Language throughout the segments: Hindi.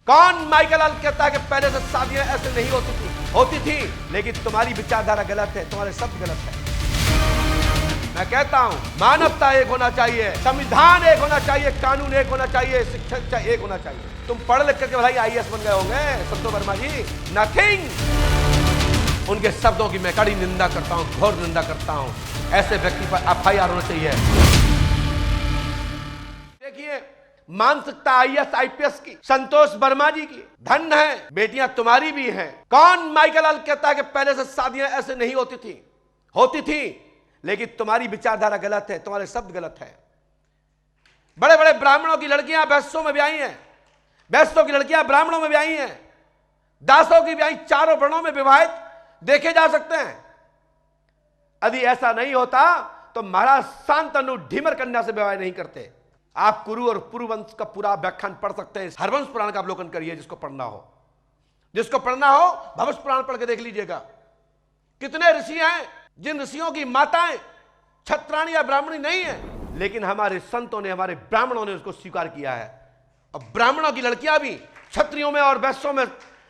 कौन माइकल लाल कहता है कि पहले से शादियां ऐसे नहीं होती थी, लेकिन तुम्हारी विचारधारा गलत है, तुम्हारे शब्द गलत है। मैं कहता हूं मानवता एक होना चाहिए, संविधान एक होना चाहिए, कानून एक होना चाहिए, शिक्षक एक होना चाहिए। तुम पढ़ लिख करके भाई आईएएस बन गए होंगे संतोष वर्मा जी, नथिंग। उनके शब्दों की मैं कड़ी निंदा करता हूं, घोर निंदा करता हूं। ऐसे व्यक्ति पर एफआईआर होना चाहिए। देखिए मानसिकता आईएएस आईपीएस की, संतोष वर्मा जी की, धन है, बेटियां तुम्हारी भी हैं। कौन माइकल लाल कहता है कि पहले से शादियां ऐसे नहीं होती थी, लेकिन तुम्हारी विचारधारा गलत है, तुम्हारे शब्द गलत है। बड़े बड़े ब्राह्मणों की लड़कियां वैश्यों में ब्याही हैं, वैश्यों की लड़कियां ब्राह्मणों में ब्याही हैं, दासों की ब्याही चारों वर्णों में विवाहित देखे जा सकते हैं। यदि ऐसा नहीं होता तो महाराज शांतनु ढीमर कन्या से विवाह नहीं करते। आप कुरु और पुरुवंश का पूरा व्याख्यान पढ़ सकते हैं। हरवंश पुराण का अवलोकन करिए, जिसको पढ़ना हो भविष्य पुराण पढ़ के देख लीजिएगा। कितने ऋषि हैं जिन ऋषियों की माताएं क्षत्राणी या ब्राह्मणी नहीं है, लेकिन हमारे संतों ने, हमारे ब्राह्मणों ने उसको स्वीकार किया है। और ब्राह्मणों की लड़कियां भी क्षत्रियों में और वैश्यों में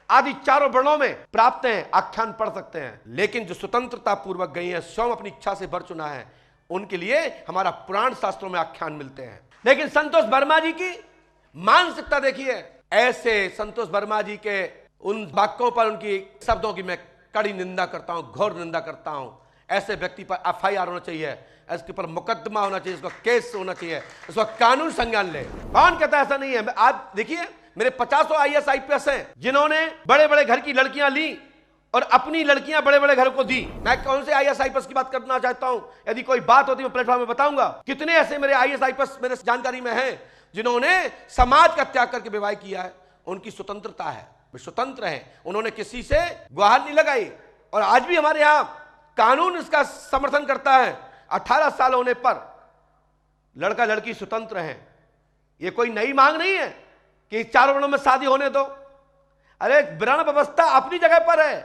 आदि चारों वर्णों में प्राप्त हैं, आख्यान पढ़ सकते हैं। लेकिन जो स्वतंत्रता पूर्वक गई है, स्वयं अपनी इच्छा से वर चुना है, उनके लिए हमारा पुराण शास्त्रों में आख्यान मिलते हैं। लेकिन संतोष वर्मा जी की मानसिकता देखिए। ऐसे संतोष वर्मा जी के उन वाक्यों पर, उनकी शब्दों की मैं कड़ी निंदा करता हूं, घोर निंदा करता हूं। ऐसे व्यक्ति पर एफआईआर होना चाहिए, इसके पर मुकदमा होना चाहिए, इसका केस होना चाहिए, इसका कानून संज्ञान ले। कौन कहता है ऐसा नहीं है? आप देखिए मेरे 50 आईएएस आईपीएस हैं जिन्होंने बड़े बड़े घर की लड़कियां ली और अपनी लड़कियां बड़े बड़े घर को दी। मैं कौन से आईएएस आईपीएस की बात करना चाहता हूं, यदि कोई बात होती मैं प्लेटफॉर्म में बताऊंगा। कितने ऐसे मेरे आईएएस आईपीएस मेरे जानकारी में हैं जिन्होंने समाज का त्याग करके विवाह किया है। उनकी स्वतंत्रता है, वे स्वतंत्र हैं, उन्होंने किसी से गुहार नहीं लगाई। और आज भी हमारे यहां कानून इसका समर्थन करता है। 18 साल होने पर लड़का लड़की स्वतंत्र हैं। यह कोई नई मांग नहीं है कि चारों वर्णों में शादी होने दो। अरे वर्ण व्यवस्था अपनी जगह पर है,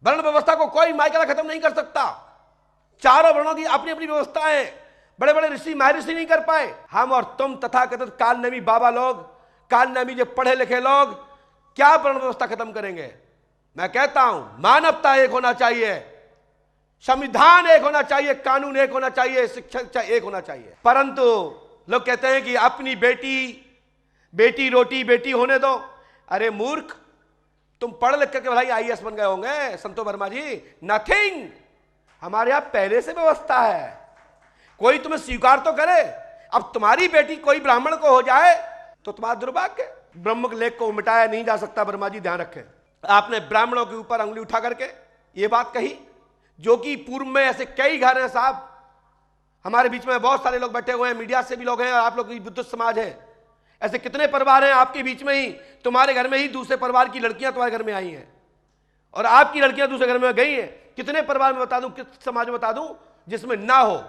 वर्ण व्यवस्था को कोई माइकल खत्म नहीं कर सकता। चारों वर्णों की अपनी अपनी व्यवस्थाएं, बड़े बड़े ऋषि महर्षि नहीं कर पाए। हम और तुम तथाकथित कालनेमी बाबा लोग, कालनेमी जो पढ़े लिखे लोग, क्या वर्ण व्यवस्था खत्म करेंगे? मैं कहता हूं मानवता एक होना चाहिए, संविधान एक होना चाहिए, कानून एक होना चाहिए, शिक्षक एक होना चाहिए। परंतु लोग कहते हैं कि अपनी बेटी रोटी बेटी होने दो। अरे मूर्ख, तुम पढ़ लिख करके भाई आईएएस बन गए होंगे संतोष वर्मा जी, नथिंग। हमारे यहां पहले से व्यवस्था है, कोई तुम्हें स्वीकार तो करे। अब तुम्हारी बेटी कोई ब्राह्मण को हो जाए तो तुम्हारा दुर्भाग्य। ब्रह्म लेख को मिटाया नहीं जा सकता। वर्मा जी ध्यान रखें, आपने ब्राह्मणों के ऊपर अंगुली उठा करके ये बात कही, जो कि पूर्व में ऐसे कई घर हैं साहब। हमारे बीच में बहुत सारे लोग बैठे हुए हैं, मीडिया से भी लोग हैं, और आप लोग की बुद्धिस्ट समाज है। ऐसे कितने परिवार हैं आपके बीच में ही, तुम्हारे घर में ही दूसरे परिवार की लड़कियां तुम्हारे घर में आई हैं और आपकी लड़कियां दूसरे घर में गई हैं। कितने परिवार में बता दूं, किस समाज में बता दूं जिसमें ना हो।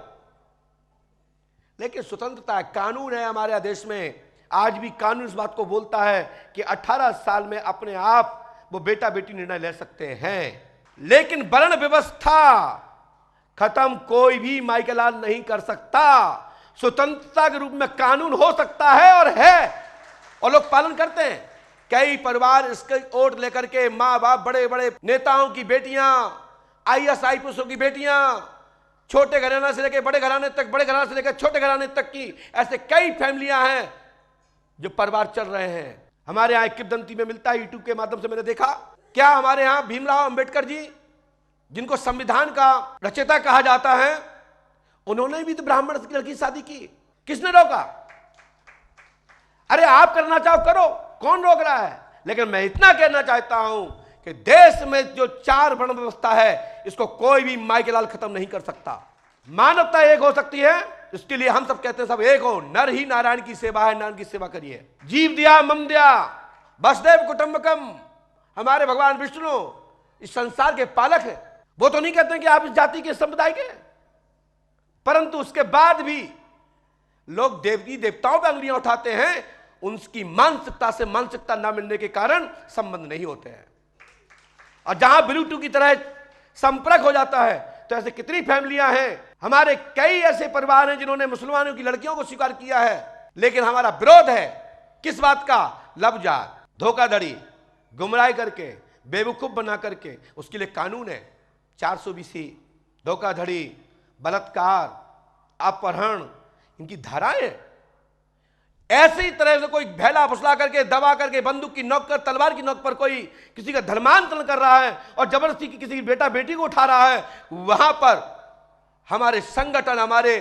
लेकिन स्वतंत्रता है, कानून है हमारे देश में। आज भी कानून इस बात को बोलता है कि 18 साल में अपने आप वो बेटा बेटी निर्णय ले सकते हैं। लेकिन वर्ण व्यवस्था खत्म कोई भी माइकल लाल नहीं कर सकता। स्वतंत्रता के रूप में कानून हो सकता है और है, और लोग पालन करते हैं। कई परिवार इसके ओट लेकर के, माँ बाप, बड़े बड़े नेताओं की बेटियां, आईएएस आईपीएस की बेटियां, छोटे घराने से लेकर बड़े घराने तक, बड़े घराने से लेकर छोटे घराने तक की ऐसे कई फैमिलियां हैं जो परिवार चल रहे हैं। हमारे यहाँ किबदंती में मिलता है, यूट्यूब के माध्यम से मैंने देखा। क्या हमारे यहाँ भीमराव अंबेडकर जी, जिनको संविधान का रचयिता कहा जाता है, उन्होंने भी तो ब्राह्मण की लड़की शादी की। किसने रोका? अरे आप करना चाहो करो, कौन रोक रहा है? लेकिन मैं इतना कहना चाहता हूं कि देश में जो 4 वर्ण व्यवस्था है, इसको कोई भी माइकल लाल खत्म नहीं कर सकता। मानवता एक हो सकती है, इसके लिए हम सब कहते हैं सब एक हो। नर ही नारायण की सेवा है, नारायण की सेवा करिए। जीव दिया मम दिया, वसुदेव कुटुंबकम। हमारे भगवान विष्णु इस संसार के पालक है। वो तो नहीं कहते कि आप इस जाति के समुदाय के, परंतु उसके बाद भी लोग देवी देवताओं पर अंगुलियां उठाते हैं। उनकी मानसिकता से मानसिकता न मिलने के कारण संबंध नहीं होते हैं, और जहां ब्लूटूथ की तरह संपर्क हो जाता है, तो ऐसे कितनी फैमिलियां हैं। हमारे कई ऐसे परिवार हैं जिन्होंने मुसलमानों की लड़कियों को स्वीकार किया है, लेकिन हमारा विरोध है किस बात का? लफ्जात, धोखाधड़ी, गुमराह करके, बेवकूफ बना करके। उसके लिए कानून है 420, धोखाधड़ी, बलात्कार, अपहरण, इनकी धाराएं। ऐसी तरह से कोई भैला फुसला करके, दबा करके, बंदूक की नोक कर, तलवार की नोक पर कोई किसी का धर्मांतरण कर रहा है और जबरदस्ती किसी की बेटा बेटी को उठा रहा है, वहां पर हमारे संगठन, हमारे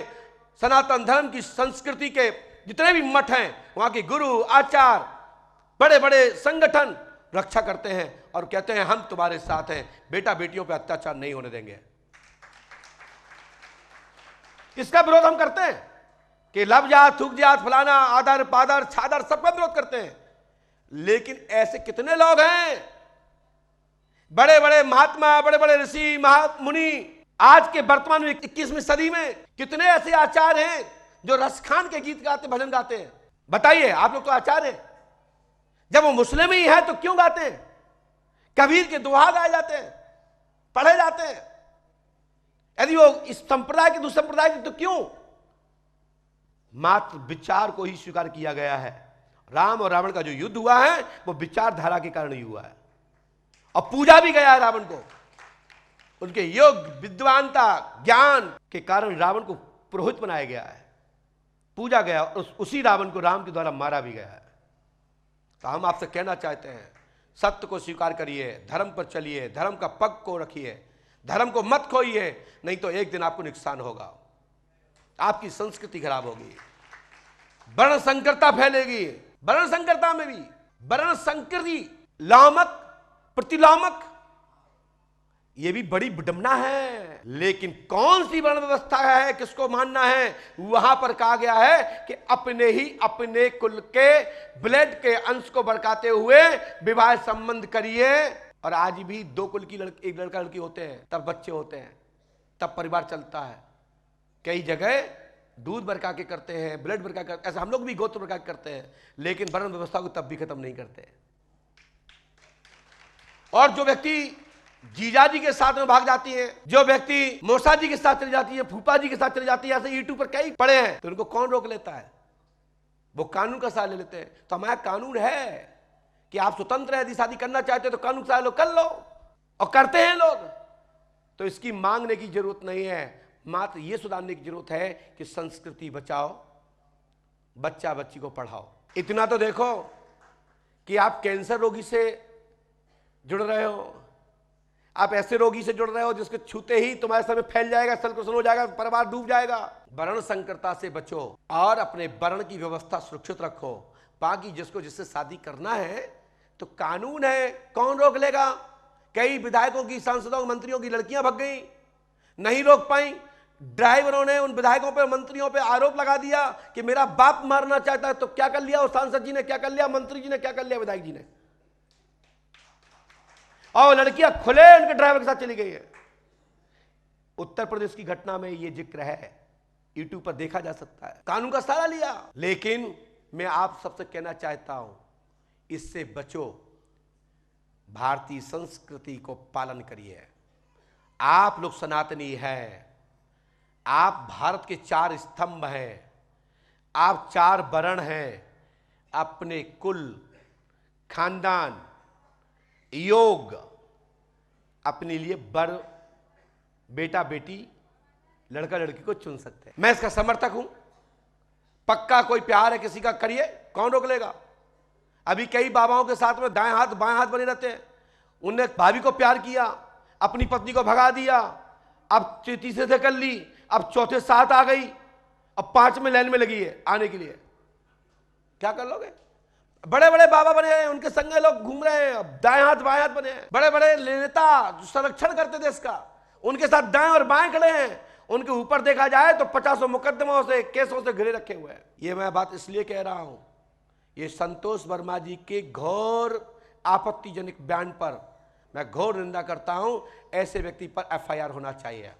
सनातन धर्म की संस्कृति के जितने भी मठ हैं, वहां के गुरु, आचार्य, बड़े बड़े संगठन रक्षा करते हैं और कहते हैं हम तुम्हारे साथ हैं, बेटा बेटियों पर अत्याचार नहीं होने देंगे। इसका विरोध हम करते हैं कि लब जात, थूक जात, फलाना, आदर पादर छादर, सबका विरोध करते हैं। लेकिन ऐसे कितने लोग हैं, बड़े बड़े महात्मा, बड़े बड़े ऋषि महामुनि, आज के वर्तमान में 21वीं सदी में कितने ऐसे आचार्य हैं जो रसखान के गीत गाते, भजन गाते हैं। बताइए, आप लोग तो आचार्य हैं, जब वो मुस्लिम ही है तो क्यों गाते हैं? कबीर के दोहा गाए जाते हैं, पढ़े जाते हैं। यदि वो इस संप्रदाय के दूसरे संप्रदाय के तो क्यों? मात्र विचार को ही स्वीकार किया गया है। राम और रावण का जो युद्ध हुआ है वो विचारधारा के कारण ही हुआ है, और पूजा भी गया है रावण को। उनके योग, विद्वानता, ज्ञान के कारण रावण को पुरोहित बनाया गया है, पूजा गया, और उसी रावण को राम के द्वारा मारा भी गया है। तो हम आपसे कहना चाहते हैं, सत्य को स्वीकार करिए, धर्म पर चलिए, धर्म का पग को रखिए, धर्म को मत खोइए, नहीं तो एक दिन आपको नुकसान होगा, आपकी संस्कृति खराब होगी, वर्ण संकरता फैलेगी। वर्ण संकरता में भी वर्ण संकृति, लामक, प्रतिलामक, ये भी बड़ी विडंबना है। लेकिन कौन सी वर्ण व्यवस्था है, किसको मानना है? वहां पर कहा गया है कि अपने ही अपने कुल के ब्लड के अंश को बरकाते हुए विवाह संबंध करिए। और आज भी दो कुल की एक लड़का लड़की होते हैं, तब बच्चे होते हैं, तब परिवार चलता है। कई जगह दूध बरका के करते हैं, ब्लड बरका करते, ऐसा हम लोग भी गोत्र बरका के करते हैं, लेकिन वर्ण व्यवस्था को तब भी खत्म नहीं करते। और जो व्यक्ति जीजाजी के साथ में भाग जाती है, जो व्यक्ति मौसा जी के साथ चली जाती है, फूफा जी के साथ चली जाती है, ऐसे यूट्यूब पर कई पड़े हैं, तो उनको कौन रोक लेता है? वो कानून का सहारा ले लेते हैं। तो हमारा कानून है कि आप स्वतंत्र है, यदि शादी करना चाहते हो तो कानून का सहारा लो, कर लो, और करते हैं लोग। तो इसकी मांगने की जरूरत नहीं है, मात्र यह सुधारने की जरूरत है कि संस्कृति बचाओ, बच्चा बच्ची को पढ़ाओ। इतना तो देखो कि आप कैंसर रोगी से जुड़ रहे हो, आप ऐसे रोगी से जुड़ रहे हो जिसके छूते ही तुम्हारे सर में फैल जाएगा, सलकुशन हो जाएगा, परिवार डूब जाएगा। वर्ण संकरता से बचो और अपने वर्ण की व्यवस्था सुरक्षित रखो। बाकी जिसको जिससे शादी करना है तो कानून है, कौन रोक लेगा? कई विधायकों की, सांसदों, मंत्रियों की लड़कियां भग गई, नहीं रोक पाई। ड्राइवरों ने उन विधायकों पर, मंत्रियों पर आरोप लगा दिया कि मेरा बाप मारना चाहता है, तो क्या कर लिया? और सांसद जी ने क्या कर लिया, मंत्री जी ने क्या कर लिया, विधायक जी ने, और लड़कियां खुले उनके ड्राइवर के साथ चली गई है। उत्तर प्रदेश की घटना में यह जिक्र है, यूट्यूब पर देखा जा सकता है। कानून का सहारा लिया। लेकिन मैं आप सबसे कहना चाहता हूं, इससे बचो, भारतीय संस्कृति को पालन करिए। आप लोग सनातनी हैं, आप भारत के 4 स्तंभ हैं, आप 4 वर्ण हैं। अपने कुल, खानदान, योग, अपने लिए बर, बेटा बेटी, लड़का लड़की को चुन सकते हैं। मैं इसका समर्थक हूं। पक्का कोई प्यार है किसी का, करिए, कौन रोक लेगा? अभी कई बाबाओं के साथ में दाएं हाथ बाएं हाथ बने रहते हैं। उनने भाभी को प्यार किया, अपनी पत्नी को भगा दिया, अब तीसरे से कर ली, अब चौथे साथ आ गई, अब 5 में लाइन में लगी है आने के लिए। क्या कर लोगे? बड़े बड़े बाबा बने हैं, उनके संगे लोग घूम रहे हैं, अब दाएं हाथ बाएं हाथ बने हैं। बड़े बड़े नेता जो संरक्षण करते देश का, उनके साथ दाएं और बाएं खड़े हैं। उनके ऊपर देखा जाए तो 50 मुकदमों से, केसों से घिरे रखे हुए हैं। ये मैं बात इसलिए कह रहा हूं, ये संतोष वर्मा जी के घोर आपत्तिजनक बयान पर मैं घोर निंदा करता हूं। ऐसे व्यक्ति पर FIR होना चाहिए।